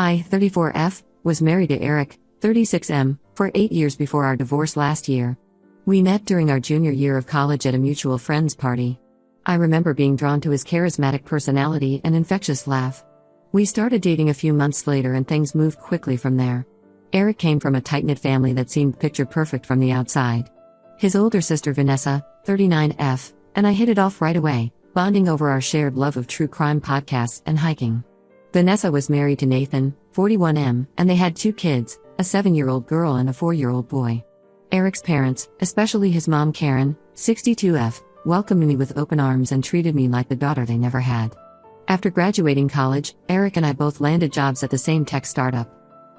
I, 34F, was married to Eric, 36M, for 8 years before our divorce last year. We met during our junior year of college at a mutual friends party. I remember being drawn to his charismatic personality and infectious laugh. We started dating a few months later and things moved quickly from there. Eric came from a tight-knit family that seemed picture-perfect from the outside. His older sister Vanessa, 39F, and I hit it off right away, bonding over our shared love of true crime podcasts and hiking. Vanessa was married to Nathan, 41M, and they had 2 kids, a 7-year-old girl and a 4-year-old boy. Eric's parents, especially his mom Karen, 62F, welcomed me with open arms and treated me like the daughter they never had. After graduating college, Eric and I both landed jobs at the same tech startup.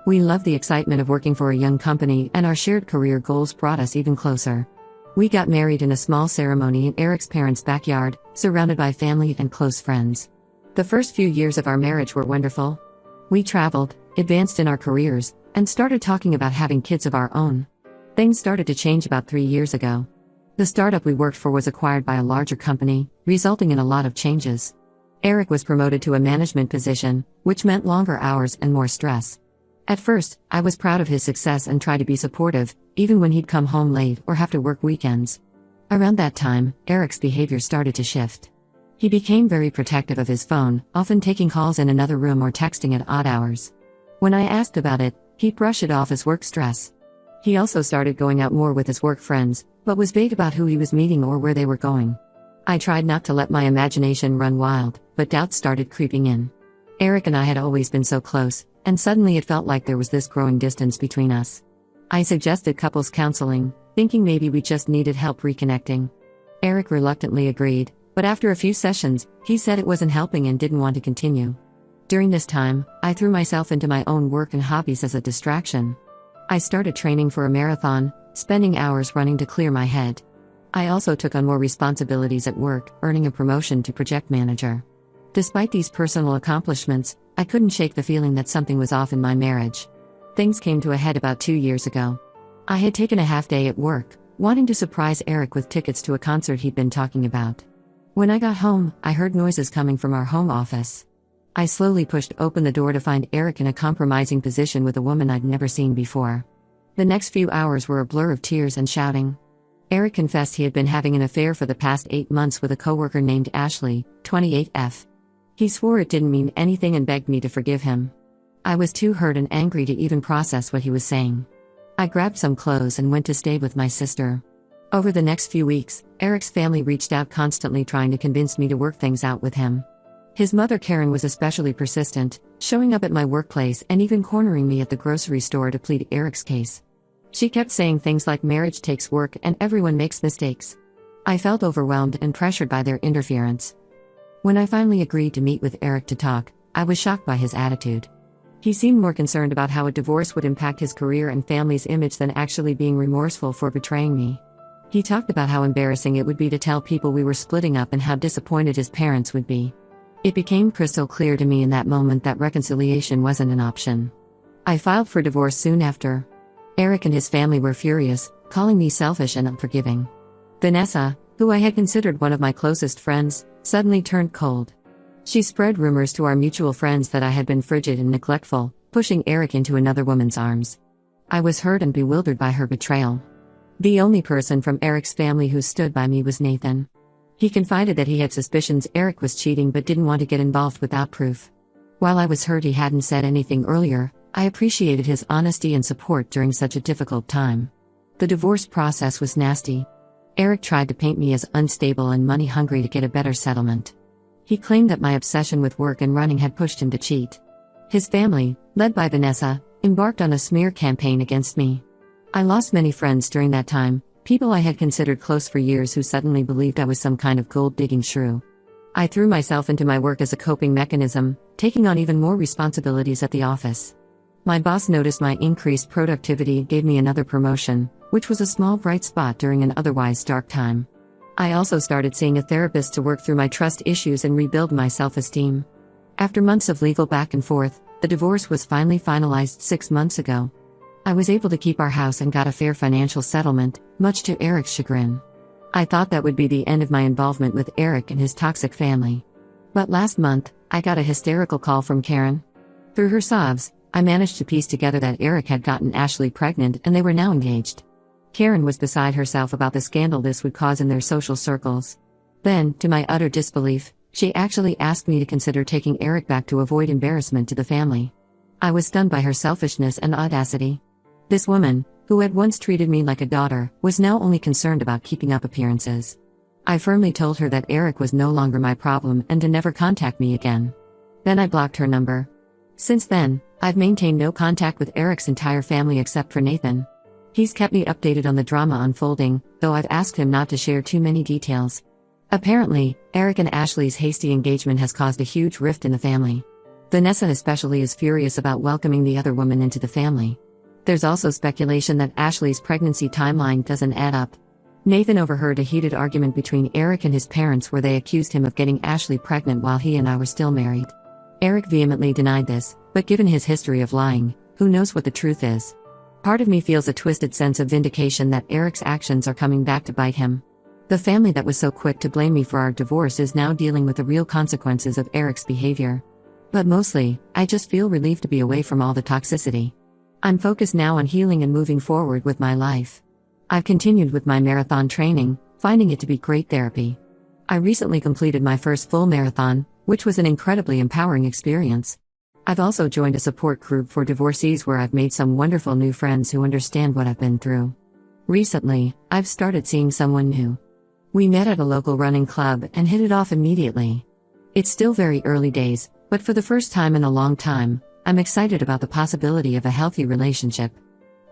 We loved the excitement of working for a young company, and our shared career goals brought us even closer. We got married in a small ceremony in Eric's parents' backyard, surrounded by family and close friends. The first few years of our marriage were wonderful. We traveled, advanced in our careers, and started talking about having kids of our own. Things started to change about 3 years ago. The startup we worked for was acquired by a larger company, resulting in a lot of changes. Eric was promoted to a management position, which meant longer hours and more stress. At first, I was proud of his success and tried to be supportive, even when he'd come home late or have to work weekends. Around that time, Eric's behavior started to shift. He became very protective of his phone, often taking calls in another room or texting at odd hours. When I asked about it, he'd brush it off as work stress. He also started going out more with his work friends, but was vague about who he was meeting or where they were going. I tried not to let my imagination run wild, but doubts started creeping in. Eric and I had always been so close, and suddenly it felt like there was this growing distance between us. I suggested couples counseling, thinking maybe we just needed help reconnecting. Eric reluctantly agreed, but after a few sessions, he said it wasn't helping and didn't want to continue. During this time, I threw myself into my own work and hobbies as a distraction. I started training for a marathon, spending hours running to clear my head. I also took on more responsibilities at work, earning a promotion to project manager. Despite these personal accomplishments, I couldn't shake the feeling that something was off in my marriage. Things came to a head about 2 years ago. I had taken a half day at work, wanting to surprise Eric with tickets to a concert he'd been talking about. When I got home, I heard noises coming from our home office. I slowly pushed open the door to find Eric in a compromising position with a woman I'd never seen before. The next few hours were a blur of tears and shouting. Eric confessed he had been having an affair for the past 8 months with a coworker named Ashley, 28F. He swore it didn't mean anything and begged me to forgive him. I was too hurt and angry to even process what he was saying. I grabbed some clothes and went to stay with my sister. Over the next few weeks, Eric's family reached out constantly trying to convince me to work things out with him. His mother Karen was especially persistent, showing up at my workplace and even cornering me at the grocery store to plead Eric's case. She kept saying things like marriage takes work and everyone makes mistakes. I felt overwhelmed and pressured by their interference. When I finally agreed to meet with Eric to talk, I was shocked by his attitude. He seemed more concerned about how a divorce would impact his career and family's image than actually being remorseful for betraying me. He talked about how embarrassing it would be to tell people we were splitting up and how disappointed his parents would be. It became crystal clear to me in that moment that reconciliation wasn't an option. I filed for divorce soon after. Eric and his family were furious, calling me selfish and unforgiving. Vanessa, who I had considered one of my closest friends, suddenly turned cold. She spread rumors to our mutual friends that I had been frigid and neglectful, pushing Eric into another woman's arms. I was hurt and bewildered by her betrayal. The only person from Eric's family who stood by me was Nathan. He confided that he had suspicions Eric was cheating but didn't want to get involved without proof. While I was hurt he hadn't said anything earlier, I appreciated his honesty and support during such a difficult time. The divorce process was nasty. Eric tried to paint me as unstable and money-hungry to get a better settlement. He claimed that my obsession with work and running had pushed him to cheat. His family, led by Vanessa, embarked on a smear campaign against me. I lost many friends during that time, people I had considered close for years who suddenly believed I was some kind of gold-digging shrew. I threw myself into my work as a coping mechanism, taking on even more responsibilities at the office. My boss noticed my increased productivity and gave me another promotion, which was a small bright spot during an otherwise dark time. I also started seeing a therapist to work through my trust issues and rebuild my self-esteem. After months of legal back and forth, the divorce was finally finalized 6 months ago. I was able to keep our house and got a fair financial settlement, much to Eric's chagrin. I thought that would be the end of my involvement with Eric and his toxic family. But last month, I got a hysterical call from Karen. Through her sobs, I managed to piece together that Eric had gotten Ashley pregnant and they were now engaged. Karen was beside herself about the scandal this would cause in their social circles. Then, to my utter disbelief, she actually asked me to consider taking Eric back to avoid embarrassment to the family. I was stunned by her selfishness and audacity. This woman, who had once treated me like a daughter, was now only concerned about keeping up appearances. I firmly told her that Eric was no longer my problem and to never contact me again. Then I blocked her number. Since then, I've maintained no contact with Eric's entire family except for Nathan. He's kept me updated on the drama unfolding, though I've asked him not to share too many details. Apparently, Eric and Ashley's hasty engagement has caused a huge rift in the family. Vanessa especially is furious about welcoming the other woman into the family. There's also speculation that Ashley's pregnancy timeline doesn't add up. Nathan overheard a heated argument between Eric and his parents where they accused him of getting Ashley pregnant while he and I were still married. Eric vehemently denied this, but given his history of lying, who knows what the truth is? Part of me feels a twisted sense of vindication that Eric's actions are coming back to bite him. The family that was so quick to blame me for our divorce is now dealing with the real consequences of Eric's behavior. But mostly, I just feel relieved to be away from all the toxicity. I'm focused now on healing and moving forward with my life. I've continued with my marathon training, finding it to be great therapy. I recently completed my first full marathon, which was an incredibly empowering experience. I've also joined a support group for divorcees where I've made some wonderful new friends who understand what I've been through. Recently, I've started seeing someone new. We met at a local running club and hit it off immediately. It's still very early days, but for the first time in a long time, I'm excited about the possibility of a healthy relationship.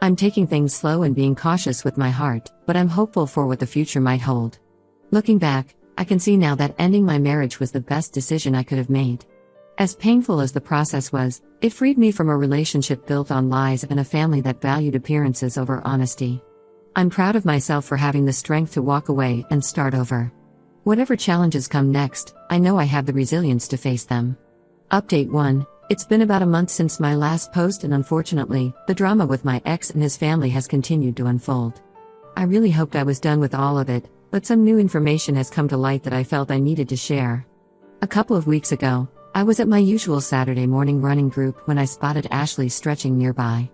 I'm taking things slow and being cautious with my heart, but I'm hopeful for what the future might hold. Looking back, I can see now that ending my marriage was the best decision I could have made. As painful as the process was, it freed me from a relationship built on lies and a family that valued appearances over honesty. I'm proud of myself for having the strength to walk away and start over. Whatever challenges come next, I know I have the resilience to face them. Update 1. It's been about a month since my last post and unfortunately, the drama with my ex and his family has continued to unfold. I really hoped I was done with all of it, but some new information has come to light that I felt I needed to share. A couple of weeks ago, I was at my usual Saturday morning running group when I spotted Ashley stretching nearby.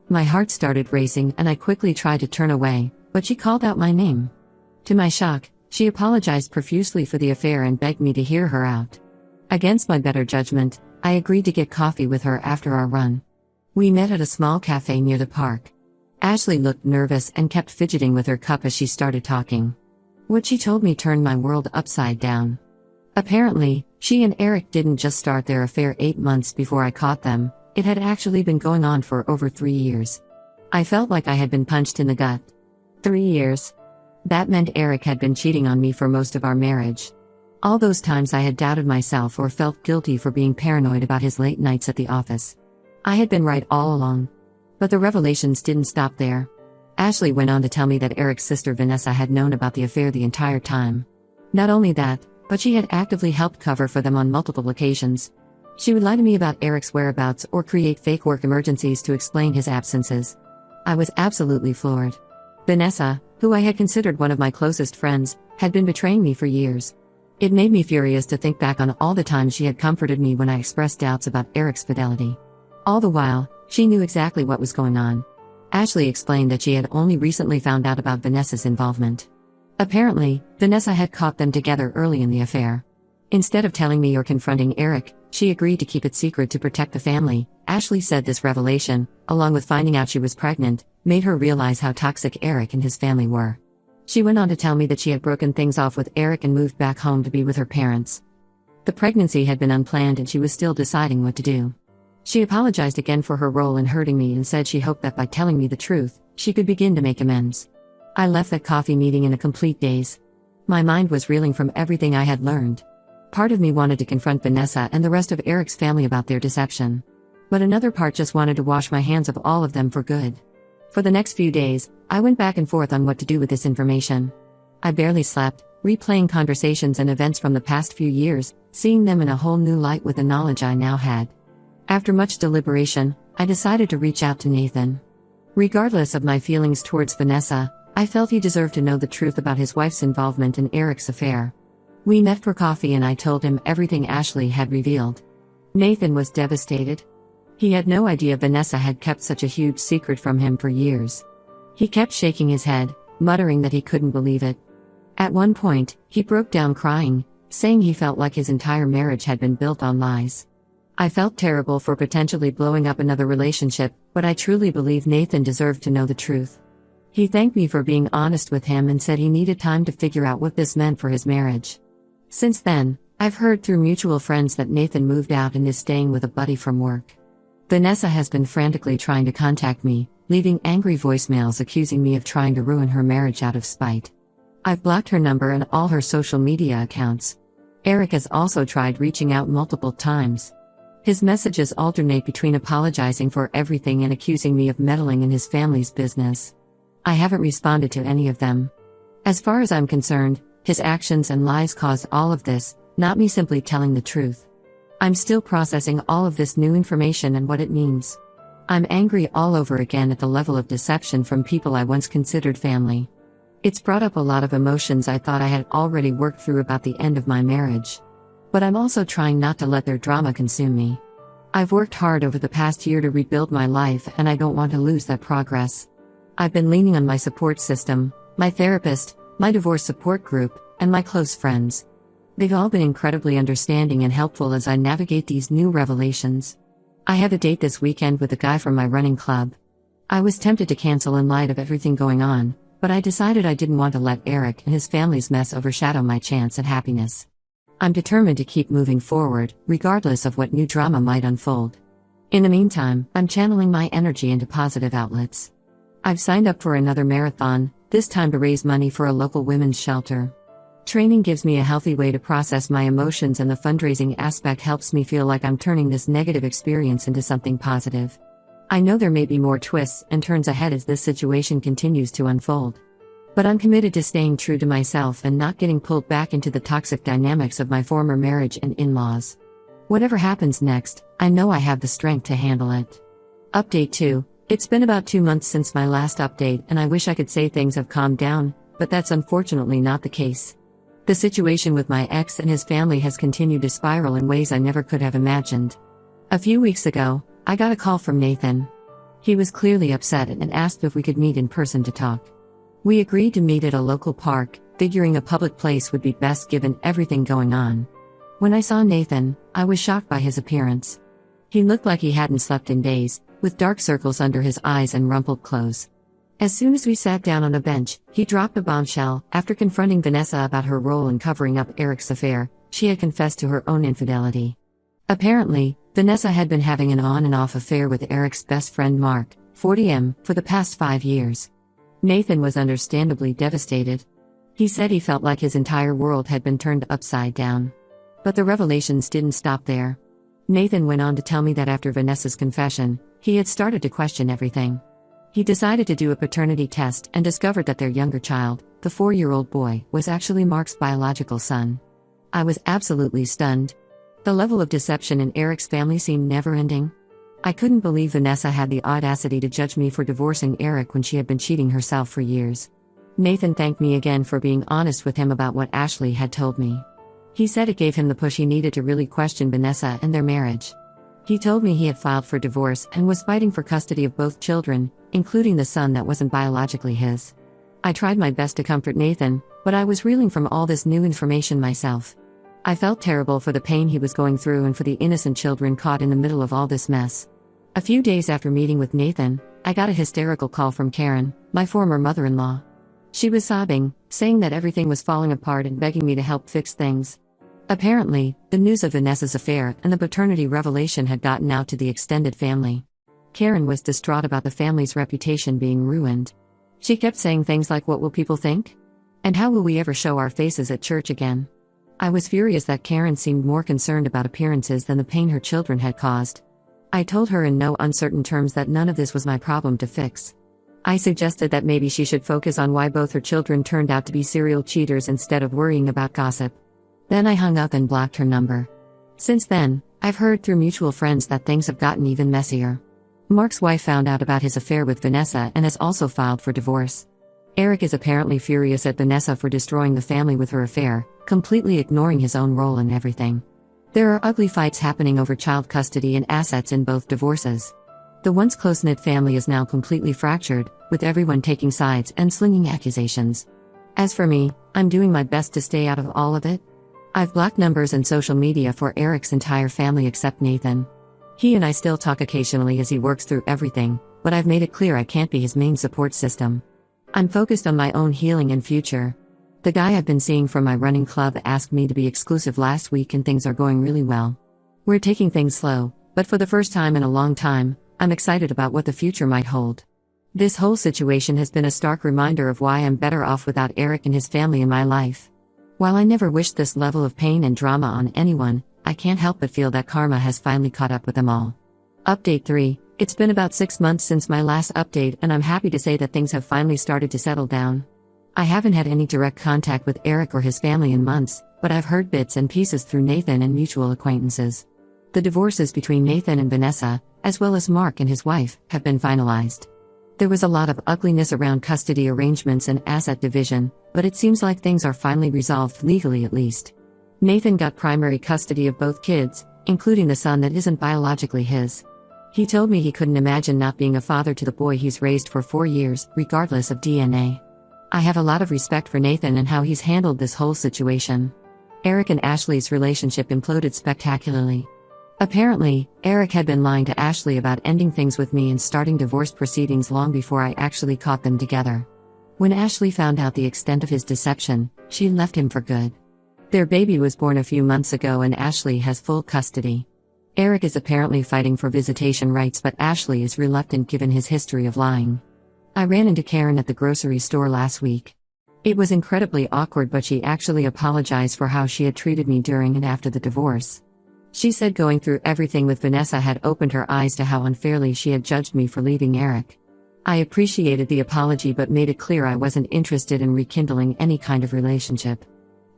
My heart started racing and I quickly tried to turn away, but she called out my name. To my shock, she apologized profusely for the affair and begged me to hear her out. Against my better judgment, I agreed to get coffee with her after our run. We met at a small cafe near the park. Ashley looked nervous and kept fidgeting with her cup as she started talking. What she told me turned my world upside down. Apparently, she and Eric didn't just start their affair 8 months before I caught them, it had actually been going on for over 3 years. I felt like I had been punched in the gut. 3 years. That meant Eric had been cheating on me for most of our marriage. All those times I had doubted myself or felt guilty for being paranoid about his late nights at the office. I had been right all along. But the revelations didn't stop there. Ashley went on to tell me that Eric's sister Vanessa had known about the affair the entire time. Not only that, but she had actively helped cover for them on multiple occasions. She would lie to me about Eric's whereabouts or create fake work emergencies to explain his absences. I was absolutely floored. Vanessa, who I had considered one of my closest friends, had been betraying me for years. It made me furious to think back on all the times she had comforted me when I expressed doubts about Eric's fidelity. All the while, she knew exactly what was going on. Ashley explained that she had only recently found out about Vanessa's involvement. Apparently, Vanessa had caught them together early in the affair. Instead of telling me or confronting Eric, she agreed to keep it secret to protect the family. Ashley said this revelation, along with finding out she was pregnant, made her realize how toxic Eric and his family were. She went on to tell me that she had broken things off with Eric and moved back home to be with her parents. The pregnancy had been unplanned and she was still deciding what to do. She apologized again for her role in hurting me and said she hoped that by telling me the truth, she could begin to make amends. I left that coffee meeting in a complete daze. My mind was reeling from everything I had learned. Part of me wanted to confront Vanessa and the rest of Eric's family about their deception. But another part just wanted to wash my hands of all of them for good. For the next few days, I went back and forth on what to do with this information. I barely slept, replaying conversations and events from the past few years, seeing them in a whole new light with the knowledge I now had. After much deliberation, I decided to reach out to Nathan. Regardless of my feelings towards Vanessa, I felt he deserved to know the truth about his wife's involvement in Eric's affair. We met for coffee and I told him everything Ashley had revealed. Nathan was devastated. He had no idea Vanessa had kept such a huge secret from him for years. He kept shaking his head, muttering that he couldn't believe it. At one point, he broke down crying, saying he felt like his entire marriage had been built on lies. I felt terrible for potentially blowing up another relationship, but I truly believe Nathan deserved to know the truth. He thanked me for being honest with him and said he needed time to figure out what this meant for his marriage. Since then, I've heard through mutual friends that Nathan moved out and is staying with a buddy from work. Vanessa has been frantically trying to contact me, leaving angry voicemails accusing me of trying to ruin her marriage out of spite. I've blocked her number and all her social media accounts. Eric has also tried reaching out multiple times. His messages alternate between apologizing for everything and accusing me of meddling in his family's business. I haven't responded to any of them. As far as I'm concerned, his actions and lies caused all of this, not me simply telling the truth. I'm still processing all of this new information and what it means. I'm angry all over again at the level of deception from people I once considered family. It's brought up a lot of emotions I thought I had already worked through about the end of my marriage. But I'm also trying not to let their drama consume me. I've worked hard over the past year to rebuild my life and I don't want to lose that progress. I've been leaning on my support system, my therapist, my divorce support group, and my close friends. They've all been incredibly understanding and helpful as I navigate these new revelations. I have a date this weekend with a guy from my running club. I was tempted to cancel in light of everything going on, but I decided I didn't want to let Eric and his family's mess overshadow my chance at happiness. I'm determined to keep moving forward, regardless of what new drama might unfold. In the meantime, I'm channeling my energy into positive outlets. I've signed up for another marathon, this time to raise money for a local women's shelter. Training gives me a healthy way to process my emotions and the fundraising aspect helps me feel like I'm turning this negative experience into something positive. I know there may be more twists and turns ahead as this situation continues to unfold. But I'm committed to staying true to myself and not getting pulled back into the toxic dynamics of my former marriage and in-laws. Whatever happens next, I know I have the strength to handle it. Update 2. It's been about 2 months since my last update and I wish I could say things have calmed down, but that's unfortunately not the case. The situation with my ex and his family has continued to spiral in ways I never could have imagined. A few weeks ago, I got a call from Nathan. He was clearly upset and asked if we could meet in person to talk. We agreed to meet at a local park, figuring a public place would be best given everything going on. When I saw Nathan, I was shocked by his appearance. He looked like he hadn't slept in days, with dark circles under his eyes and rumpled clothes. As soon as we sat down on a bench, he dropped a bombshell. After confronting Vanessa about her role in covering up Eric's affair, she had confessed to her own infidelity. Apparently, Vanessa had been having an on and off affair with Eric's best friend Mark, 40M, for the past 5 years. Nathan was understandably devastated. He said he felt like his entire world had been turned upside down. But the revelations didn't stop there. Nathan went on to tell me that after Vanessa's confession, he had started to question everything. He decided to do a paternity test and discovered that their younger child, the 4-year-old boy, was actually Mark's biological son. I was absolutely stunned. The level of deception in Eric's family seemed never-ending. I couldn't believe Vanessa had the audacity to judge me for divorcing Eric when she had been cheating herself for years. Nathan thanked me again for being honest with him about what Ashley had told me. He said it gave him the push he needed to really question Vanessa and their marriage. He told me he had filed for divorce and was fighting for custody of both children, including the son that wasn't biologically his. I tried my best to comfort Nathan, but I was reeling from all this new information myself. I felt terrible for the pain he was going through and for the innocent children caught in the middle of all this mess. A few days after meeting with Nathan, I got a hysterical call from Karen, my former mother-in-law. She was sobbing, saying that everything was falling apart and begging me to help fix things. Apparently, the news of Vanessa's affair and the paternity revelation had gotten out to the extended family. Karen was distraught about the family's reputation being ruined. She kept saying things like, "What will people think? And how will we ever show our faces at church again?" I was furious that Karen seemed more concerned about appearances than the pain her children had caused. I told her in no uncertain terms that none of this was my problem to fix. I suggested that maybe she should focus on why both her children turned out to be serial cheaters instead of worrying about gossip. Then I hung up and blocked her number. Since then, I've heard through mutual friends that things have gotten even messier. Mark's wife found out about his affair with Vanessa and has also filed for divorce. Eric is apparently furious at Vanessa for destroying the family with her affair, completely ignoring his own role in everything. There are ugly fights happening over child custody and assets in both divorces. The once close-knit family is now completely fractured, with everyone taking sides and slinging accusations. As for me, I'm doing my best to stay out of all of it. I've blocked numbers and social media for Eric's entire family except Nathan. He and I still talk occasionally as he works through everything, but I've made it clear I can't be his main support system. I'm focused on my own healing and future. The guy I've been seeing from my running club asked me to be exclusive last week and things are going really well. We're taking things slow, but for the first time in a long time, I'm excited about what the future might hold. This whole situation has been a stark reminder of why I'm better off without Eric and his family in my life. While I never wished this level of pain and drama on anyone, I can't help but feel that karma has finally caught up with them all. Update 3. It's been about 6 months since my last update and I'm happy to say that things have finally started to settle down. I haven't had any direct contact with Eric or his family in months, but I've heard bits and pieces through Nathan and mutual acquaintances. The divorces between Nathan and Vanessa, as well as Mark and his wife, have been finalized. There was a lot of ugliness around custody arrangements and asset division, but it seems like things are finally resolved legally at least. Nathan got primary custody of both kids, including the son that isn't biologically his. He told me he couldn't imagine not being a father to the boy he's raised for 4 years, regardless of DNA. I have a lot of respect for Nathan and how he's handled this whole situation. Eric and Ashley's relationship imploded spectacularly. Apparently, Eric had been lying to Ashley about ending things with me and starting divorce proceedings long before I actually caught them together. When Ashley found out the extent of his deception, she left him for good. Their baby was born a few months ago and Ashley has full custody. Eric is apparently fighting for visitation rights, but Ashley is reluctant given his history of lying. I ran into Karen at the grocery store last week. It was incredibly awkward, but she actually apologized for how she had treated me during and after the divorce. She said going through everything with Vanessa had opened her eyes to how unfairly she had judged me for leaving Eric. I appreciated the apology but made it clear I wasn't interested in rekindling any kind of relationship.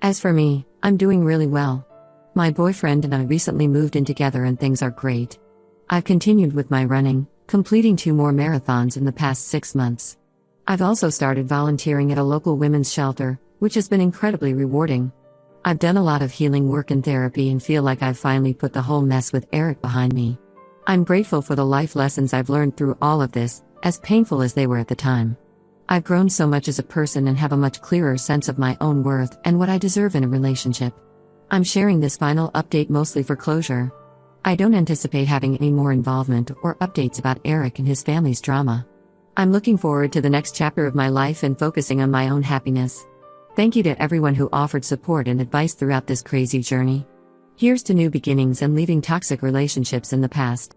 As for me, I'm doing really well. My boyfriend and I recently moved in together and things are great. I've continued with my running, completing 2 more marathons in the past 6 months. I've also started volunteering at a local women's shelter, which has been incredibly rewarding. I've done a lot of healing work and therapy and feel like I've finally put the whole mess with Eric behind me. I'm grateful for the life lessons I've learned through all of this, as painful as they were at the time. I've grown so much as a person and have a much clearer sense of my own worth and what I deserve in a relationship. I'm sharing this final update mostly for closure. I don't anticipate having any more involvement or updates about Eric and his family's drama. I'm looking forward to the next chapter of my life and focusing on my own happiness. Thank you to everyone who offered support and advice throughout this crazy journey. Here's to new beginnings and leaving toxic relationships in the past.